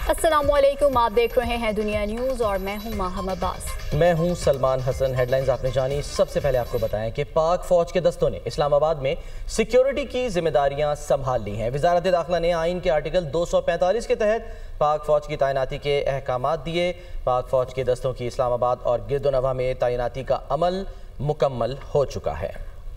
अस्सलामुअलैकुम, आप देख रहे हैं दुनिया न्यूज़ और मैं हूं माहम अब्बास। मैं हूं सलमान हसन। हेडलाइंस आपने जानी। सबसे पहले आपको बताएं कि पाक फौज के दस्तों ने इस्लामाबाद में सिक्योरिटी की जिम्मेदारियां संभाल ली हैं। वजारत दाखिला ने आइन के आर्टिकल 245 के तहत पाक फौज की तैनाती के अहकामात दिए। पाक फौज के दस्तों की इस्लामाबाद और गिरदोनवा में तैनाती का अमल मुकम्मल हो चुका है।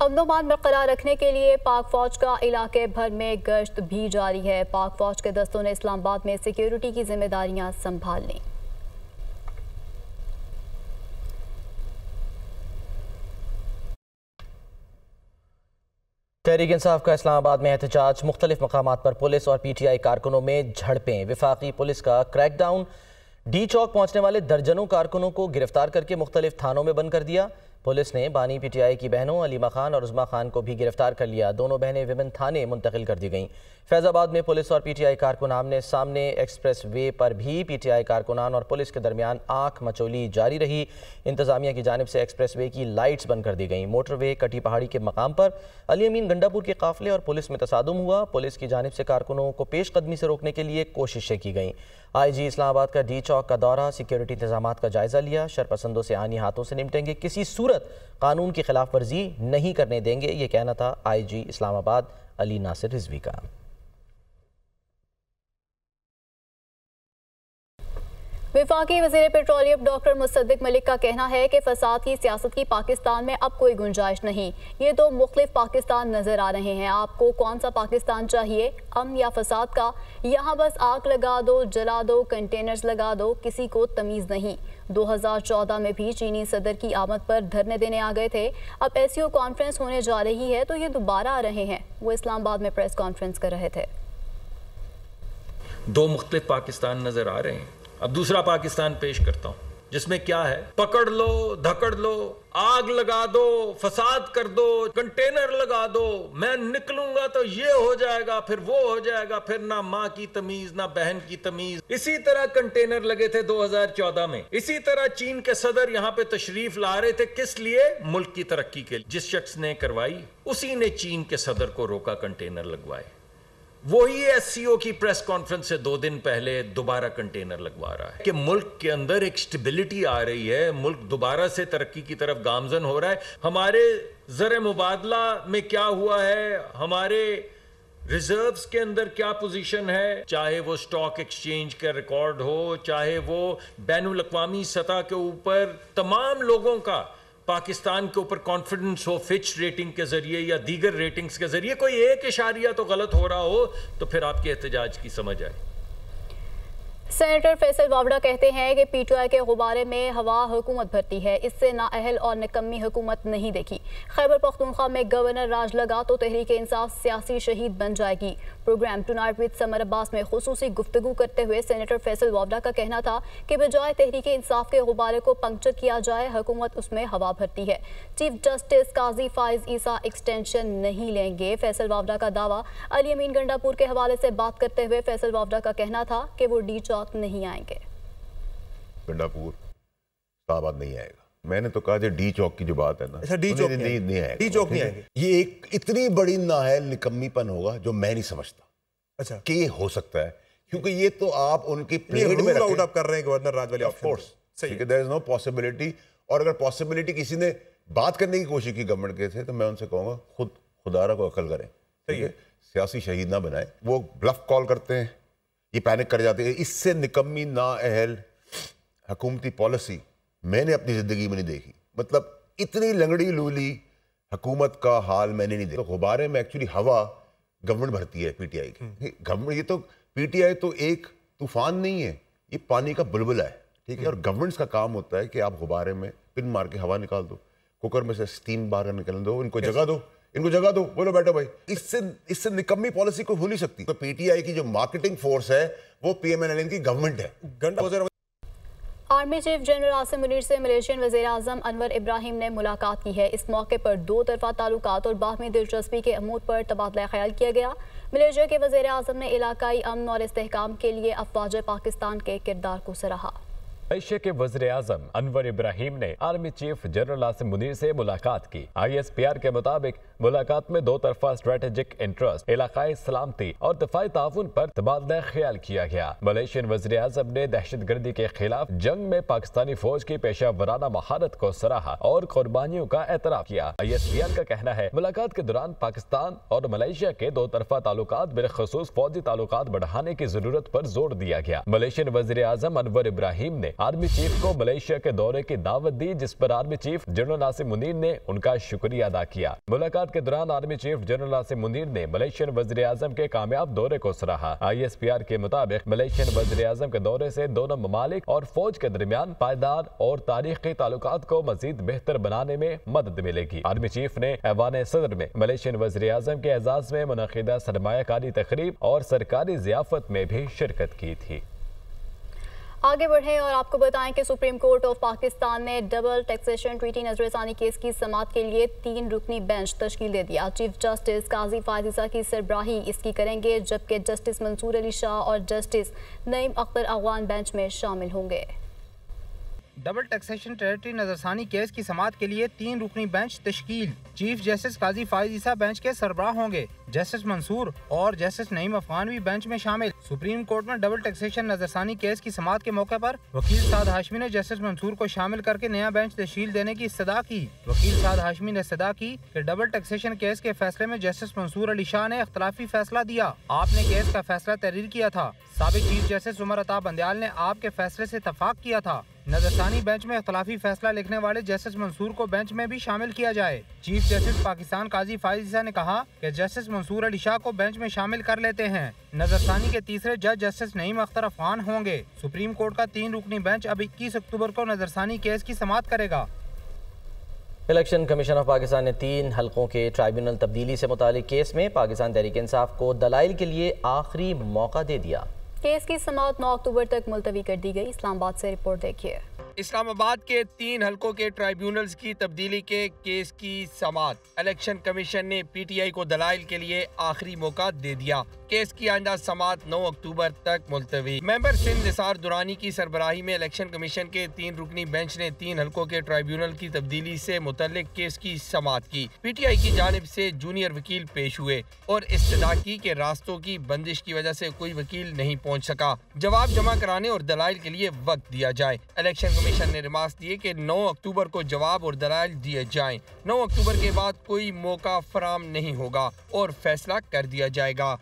अमन बरकरार रखने के लिए पाक फौज का इलाके भर में गश्त भी जारी है। पाक फौज के दस्तों ने इस्लामाबाद में सिक्योरिटी की जिम्मेदारियां संभाल ली। तहरीक इंसाफ का इस्लामाबाद में एहतजाज। मुख्तलिफ मकामात पर पुलिस और PTI कारकुनों में झड़पें। विफाकी पुलिस का क्रैकडाउन। डी चौक पहुंचने वाले दर्जनों कारकुनों को गिरफ्तार करके मुख्तलिफ थानों में बंद कर दिया। पुलिस ने बानी PTI की बहनों अलीमा खान और उज़मा खान को भी गिरफ्तार कर लिया। दोनों बहनें विमेन थाने मुंतकिल कर दी गईं। फैज़ाबाद में पुलिस और PTI कारकुन आमने सामने। एक्सप्रेस वे पर भी PTI कारकुनान और पुलिस के दरमियान आंख मचोली जारी रही। इंतजामिया की जानिब से एक्सप्रेस वे की लाइट्स बंद कर दी गईं। मोटरवे कटी पहाड़ी के मकाम पर अली अमीन गंडापुर के काफिले और पुलिस में तसादुम हुआ। पुलिस की जानिब से कारकुनों को पेशकदमी से रोकने के लिए कोशिशें की गईं। IG इस्लामाबाद का डी चौक का दौरा, सिक्योरिटी इंतजामात का जायजा लिया। शरपसंदों से आनी हाथों से निपटेंगे, किसी सूरत कानून की खिलाफ वर्जी नहीं करने देंगे, ये कहना था IG इस्लामाबाद अली नासिर रिजवी का। वफाकी वज़ीर पेट्रोलियम डॉक्टर मुसद्दिक मलिक का कहना है कि फसाद की सियासत की पाकिस्तान में अब कोई गुंजाइश नहीं। ये दो मुख्तलिफ पाकिस्तान नज़र आ रहे हैं। आपको कौन सा पाकिस्तान चाहिए, अमन या फसाद का? यहाँ बस आग लगा दो, जला दो, कंटेनर्स लगा दो, किसी को तमीज़ नहीं। 2014 में भी चीनी सदर की आमद पर धरने देने आ गए थे। अब SCO कॉन्फ्रेंस होने जा रही है तो ये दोबारा आ रहे हैं। वो इस्लामाबाद में प्रेस कॉन्फ्रेंस कर रहे थे। दो मुख्तलिफ पाकिस्तान नजर आ रहे हैं। अब दूसरा पाकिस्तान पेश करता हूं जिसमें क्या है, पकड़ लो, धकड़ लो, आग लगा दो, फसाद कर दो, कंटेनर लगा दो, मैं निकलूंगा तो ये हो जाएगा, फिर वो हो जाएगा, फिर ना माँ की तमीज ना बहन की तमीज। इसी तरह कंटेनर लगे थे 2014 में। इसी तरह चीन के सदर यहाँ पे तशरीफ ला रहे थे। किस लिए? मुल्क की तरक्की के लिए। जिस शख्स ने करवाई उसी ने चीन के सदर को रोका, कंटेनर लगवाए। वही SCO की प्रेस कॉन्फ्रेंस से 2 दिन पहले दोबारा कंटेनर लगवा रहा है कि मुल्क के अंदर एक स्टेबिलिटी आ रही है, मुल्क दोबारा से तरक्की की तरफ गामजन हो रहा है। हमारे ज़र मुबादला में क्या हुआ है, हमारे रिजर्व्स के अंदर क्या पोजीशन है, चाहे वो स्टॉक एक्सचेंज का रिकॉर्ड हो, चाहे वो बैनुल अक़वामी सतह के ऊपर तमाम लोगों का पाकिस्तान के ऊपर कॉन्फिडेंस हो, फिच रेटिंग के जरिए या दीगर रेटिंग्स के जरिए कोई एक इशारिया तो गलत हो रहा हो तो फिर आपके एहतजाज की समझ आए। सेनेटर फैसल वावड़ा कहते हैं कि PTI के गुब्बारे में हवा हुकूमत भरती है। इससे नाअहल और निकम्मी हुकूमत नहीं देखी। खैबर पख्तूनख्वा में गवर्नर राज लगा तो तहरीक इंसाफ सियासी शहीद बन जाएगी। Programme tonight with Samar Abbas में खुसूसी गुफ्तगू करते हुए सेनेटर फैसल वावड़ा का कहना था कि बजाय तहरीक इंसाफ के गुब्बारे को पंक्चर किया जाए, हुकूमत उसमें हवा भरती है। चीफ जस्टिस काजी फाइज ईसा एक्सटेंशन नहीं लेंगे, फैसल वावड़ा का दावा। अली अमीन गंडापुर के हवाले से बात करते हुए फैसल वावड़ा का कहना था कि वो डी चौक नहीं आएंगे। गंडापुर इस्लामाबाद नहीं आएगा। मैंने तो कहा डी चौक की जो बात है ना, अच्छा डी चौक नहीं आएगा। डी चौक नहीं आएंगे। ये एक इतनी बड़ी नाअहल निकम्मीपन होगा जो मैं नहीं समझता अच्छा कि ये हो सकता है, क्योंकि ये तो आप उनकी प्लेट में आउट आप कर रहे हैं गवर्नर राज वाले ऑफ कोर्स सही है। देयर इज नो पॉसिबिलिटी, और अगर पॉसिबिलिटी किसी ने बात करने की कोशिश की गवर्नमेंट के थे तो मैं उनसे कहूंगा खुदारा को अकल करें, ठीक है, सियासी शहीद ना बनाए। वो ब्लफ कॉल करते हैं, ये पैनिक कर जाते हैं। इससे निकम्मी नाअहल हुकूमती पॉलिसी मैंने अपनी ज़िंदगी में नहीं देखी। मतलब इतनी लंगड़ी लूली हुकूमत का हाल मैंने नहीं देखा। तो गुब्बारे में एक्चुअली हवा गवर्नमेंट भरती है PTI की। गवर्नमेंट, ये तो PTI तो एक तूफान नहीं है, ये पानी का बुलबुला है, ठीक है। और गवर्नमेंट्स का काम होता है कि आप गुब्बारे में पिन मार के हवा निकाल दो, कुकर में से स्टीम बाहर निकलने दो, इनको जगह दो, इनको जगह दो, बोलो बैठो भाई। इससे निकम्मी पॉलिसी को हो नहीं सकती। तो PTI की जो मार्केटिंग फोर्स है वो PMNLN की गवर्नमेंट है। Army chief general Asim Munir से मलेशियन वज़ीर आज़म अनवर इब्राहिम ने मुलाकात की है। इस मौके पर दो तरफा ताल्लुकात और बाहमी दिलचस्पी के अमूर पर तबादला ख्याल किया गया। मलेशिया के वज़ीर आज़म ने इलाकाई अमन और इस्तेहकाम के लिए अफ़वाज पाकिस्तान के किरदार को सराहा। मलेशिया के वज़ीर-ए-आज़म अनवर इब्राहिम ने army chief general Asim Munir से मुलाकात की। ISPR के मुताबिक मुलाकात में दो तरफा स्ट्रेटेजिक इंटरेस्ट, इलाकाई सलामती और दफाई ताउन पर तबादला ख्याल किया गया। मलेशियन वज़ीर-ए-आज़म ने दहशतगर्दी के खिलाफ जंग में पाकिस्तानी फौज की पेशा वराना महारत को सराहा और कुर्बानियों का एतराफ किया। ISPR का कहना है मुलाकात के दौरान पाकिस्तान और मलेशिया के दो तरफा ताल्लुकात बिलखसूस फौजी ताल्लुकात बढ़ाने की जरूरत पर जोर दिया गया। मलेशियन वज़ीर-ए-आज़म अनवर इब्राहिम ने आर्मी चीफ को मलेशिया के दौरे की दावत दी, जिस पर army chief general Asim Munir ने उनका शुक्रिया अदा किया। मुलाकात के दौरान army chief general Asim Munir ने मलेशियन वज़ीर-ए-आज़म के कामयाब दौरे को सराहा। ISPR के मुताबिक मलेशियन वज़ीर-ए-आज़म के दौरे से दोनों ममालिक और फौज के दरमियान पायदार और तारीखी ताल्लुकात को मजीद बेहतर बनाने में मदद मिलेगी। आर्मी चीफ ने ऐवान सदर में मलेशियन वज़ीर-ए-आज़म के एजाज में मुनक़िदा सरमायाकारी तकरीब और सरकारी ज़ियाफत में भी शिरकत की थी। आगे बढ़ें और आपको बताएं कि सुप्रीम कोर्ट ऑफ पाकिस्तान ने डबल टैक्सेशन ट्रीटी नजरसानी केस की समाअत के लिए 3 रुकनी बेंच तश्कील दे दिया। चीफ जस्टिस काजी फायज़ ईसा की सरबराही इसकी करेंगे, जबकि जस्टिस मंसूर अली शाह और जस्टिस नईम अख्तर अगवान बेंच में शामिल होंगे। डबल टैक्सेशन टेरिटरी नजरसानी केस की समाअत के लिए 3 रुकनी बेंच तश्कील। चीफ जस्टिस काजी फायज़ ईसा बेंच के सरबराह होंगे। जस्टिस मंसूर और जस्टिस नईम अफगान भी बेंच में शामिल। सुप्रीम कोर्ट में डबल टैक्सेशन नजरसानी केस की समाअत के मौके पर वकील साद हाशमी ने जस्टिस मंसूर को शामिल करके नया बेंच तश्कील देने की इस्तदा की। वकील साद हाशमी ने इस्तदा की कि डबल टैक्सेशन केस के फैसले में जस्टिस मंसूर अली शाह ने इख्तलाफी फैसला दिया। आपने केस का फैसला तहरीर किया था। साबिक चीफ जस्टिस उमर अता बंदयाल ने आपके फैसले से इत्तफाक किया था। नजरसानी बेंच में इख्तलाफी फैसला लिखने वाले जस्टिस मंसूर को बेंच में भी शामिल किया जाए। चीफ जस्टिस पाकिस्तान काजी फायज़ ईसा ने कहा कि जस्टिस मंसूर अली शाह को बेंच में शामिल कर लेते हैं। नजरसानी के तीसरे जज जस्टिस नईम अख्तर अफगान होंगे। सुप्रीम कोर्ट का 3 रुकनी बेंच अब 21 अक्टूबर को नजरसानी केस की समाअत करेगा। इलेक्शन कमीशन ऑफ पाकिस्तान ने 3 हलकों के ट्राइब्यूनल तब्दीली से मुतालिक केस में पाकिस्तान तहरीक इंसाफ को दलाइल के लिए आखिरी मौका दे दिया। केस की समाअत 9 अक्टूबर तक मुलतवी कर दी गई। इस्लामाबाद से रिपोर्ट देखिए। इस्लामाबाद के 3 हलकों के ट्राइब्यूनल्स की तब्दीली के केस की समाअत। इलेक्शन कमीशन ने PTI को दलाइल के लिए आखिरी मौका दे दिया। केस की आइंदा समाअत 9 अक्टूबर तक मुलतवी। मेंबर सिंध निसार दुरानी की सरबराही में इलेक्शन कमीशन के 3 रुकनी बेंच ने 3 हलकों के ट्राइब्यूनल की तब्दीली से मुतल्लिक केस की समाअत की। PTI की जानिब से जूनियर वकील पेश हुए और इस्तदा की कि रास्तों की बंदिश की वजह से कोई वकील नहीं पहुँच सका। जवाब जमा कराने और दलाइल के लिए वक्त दिया जाए। इलेक्शन कमीशन ने रिमार्क्स दिए कि 9 अक्टूबर को जवाब और दलाइल दिए जाएं। 9 अक्टूबर के बाद कोई मौका फराम नहीं होगा और फैसला कर दिया जाएगा।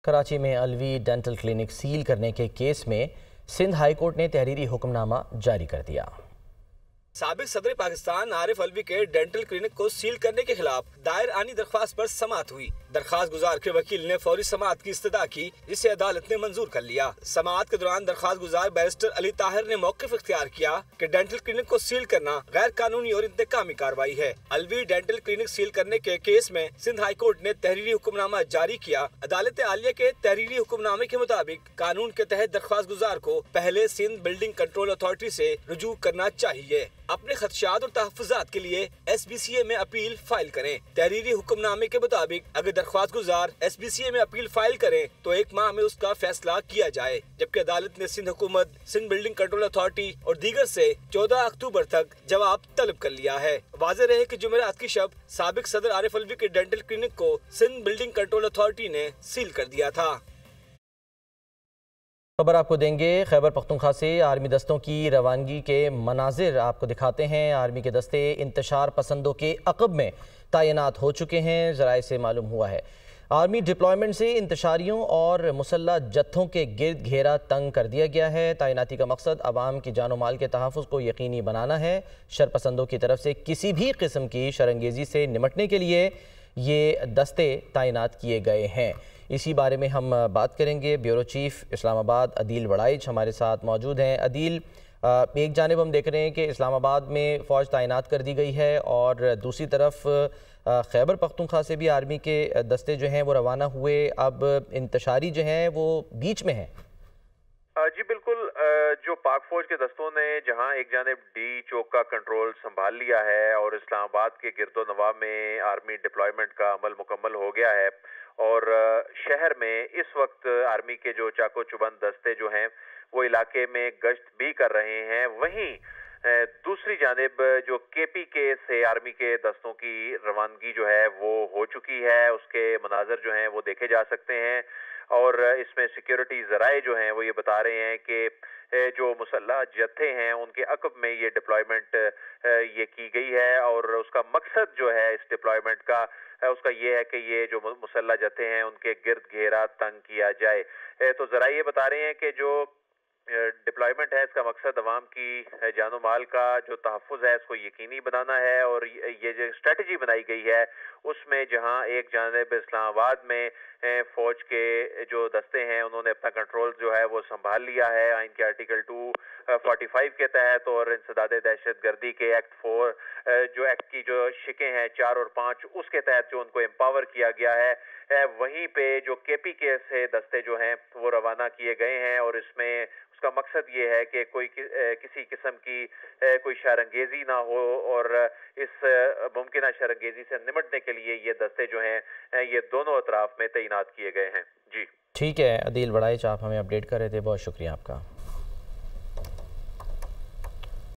कराची में अलवी डेंटल क्लिनिक सील करने के केस में सिंध हाई कोर्ट ने तहरीरी हुक्मनामा जारी कर दिया। साबिक सदर पाकिस्तान आरिफ अलवी के डेंटल क्लिनिक को सील करने के खिलाफ दायर आनी दरख्वास्त पर समाअत हुई। दरख्वास्त गुजार के वकील ने फौरी समाअत की इस्तदा की, जिसे अदालत ने मंजूर कर लिया। समाअत के दौरान दरख्वास्त गुजार बैरिस्टर अली ताहिर ने मौक़िफ़ इख्तियार किया कि डेंटल क्लिनिक को सील करना गैर कानूनी और इंतकामी कार्रवाई है। अलवी डेंटल क्लिनिक सील करने के केस में सिंध हाई कोर्ट ने तहरीरी हुक्मनामा जारी किया। अदालत आलिया के तहरीरी हुक्मनामे के मुताबिक कानून के तहत दरख्वास्त गुजार को पहले सिंध बिल्डिंग कंट्रोल अथॉरिटी से रुजू करना चाहिए। अपने खदशात और तहफ़्फ़ुज़ात के लिए SBCA में अपील फाइल करें। तहरीरी हुक्मनामे के मुताबिक अगर दरख्वास्त गुजार SBCA में अपील फाइल करें तो 1 माह में उसका फैसला किया जाए। जबकि अदालत ने सिंध हुकूमत, सिंध बिल्डिंग कंट्रोल अथॉरिटी और दीगर से 14 अक्टूबर तक जवाब तलब कर लिया है। वाज़ेह रहे कि जुमेरात की शब साबिक सदर आरिफ अलवी के डेंटल क्लिनिक को सिंध बिल्डिंग कंट्रोल अथॉरिटी ने सील कर दिया था। खबर आपको देंगे खैबर पख्तूनख्वा से। आर्मी दस्तों की रवानगी के मनाजिर आपको दिखाते हैं। आर्मी के दस्ते इंतशार पसंदों के अक़ब में तैनात हो चुके हैं। ज़राए से मालूम हुआ है आर्मी डिप्लॉयमेंट से इंतशारियों और मुसल्लह जत्थों के गिर्द घेरा तंग कर दिया गया है। तैनाती का मकसद अवाम की जान माल के तहफ़्फ़ुज़ को यकीनी बनाना है। शरपसंदों की तरफ से किसी भी किस्म की शरंगेज़ी से निमटने के लिए ये दस्ते तैनात किए गए हैं। इसी बारे में हम बात करेंगे। ब्यूरो चीफ इस्लामाबाद अदील वड़ाइच हमारे साथ मौजूद हैं। अदील, एक जानिब हम देख रहे हैं कि इस्लामाबाद में फ़ौज तैनात कर दी गई है और दूसरी तरफ खैबर पख्तूनख्वा से भी आर्मी के दस्ते जो हैं वो रवाना हुए। अब इंतशारी जो हैं वो बीच में है। जी बिल्कुल, जो पाक फौज के दस्तों ने जहां एक जानिब डी चौक का कंट्रोल संभाल लिया है और इस्लामाबाद के गिरदो नवा में आर्मी डिप्लॉयमेंट का अमल मुकम्मल हो गया है, और शहर में इस वक्त आर्मी के जो चाको चुबंद दस्ते जो हैं वो इलाके में गश्त भी कर रहे हैं। वहीं दूसरी जानिब जो KPK से आर्मी के दस्तों की रवानगी जो है वो हो चुकी है, उसके मनाजर जो हैं वो देखे जा सकते हैं। और इसमें सिक्योरिटी ज़राए जो हैं वो ये बता रहे हैं कि जो मुसल्लह जत्थे हैं उनके अक़ब में ये डिप्लॉयमेंट ये की गई है और उसका मकसद जो है इस डिप्लॉयमेंट का उसका ये है कि ये जो मुसल्लह जत्थे हैं उनके गिर्द घेरा तंग किया जाए। तो ज़रा ये बता रहे हैं कि जो डिप्लॉयमेंट है इसका मकसद अवाम की जानो माल का जो तहफ़्फ़ुज़ है इसको यकीनी बनाना है। और ये जो स्ट्रेटजी बनाई गई है उसमें जहां एक जानिब इस्लामाबाद में फ़ौज के जो दस्ते हैं उन्होंने अपना कंट्रोल जो है वो संभाल लिया है आइन के आर्टिकल 245 के तहत और इंसदाद दहशत गर्दी के एक्ट 4 जो एक्ट की जो शिकें हैं 4 और 5 उसके तहत जो उनको एम्पावर किया गया है, वहीं पे जो KPK से दस्ते जो हैं वो रवाना किए गए हैं। और इसमें उसका मकसद ये है कि कोई किसी किस्म की कोई शरंगेजी ना हो और इस मुमकिन शरंगेजी से निपटने के लिए ये दस्ते जो हैं ये दोनों अतराफ में तैनात किए गए हैं। जी ठीक है अदील बड़ाइच, आप हमें अपडेट कर रहे थे, बहुत शुक्रिया आपका।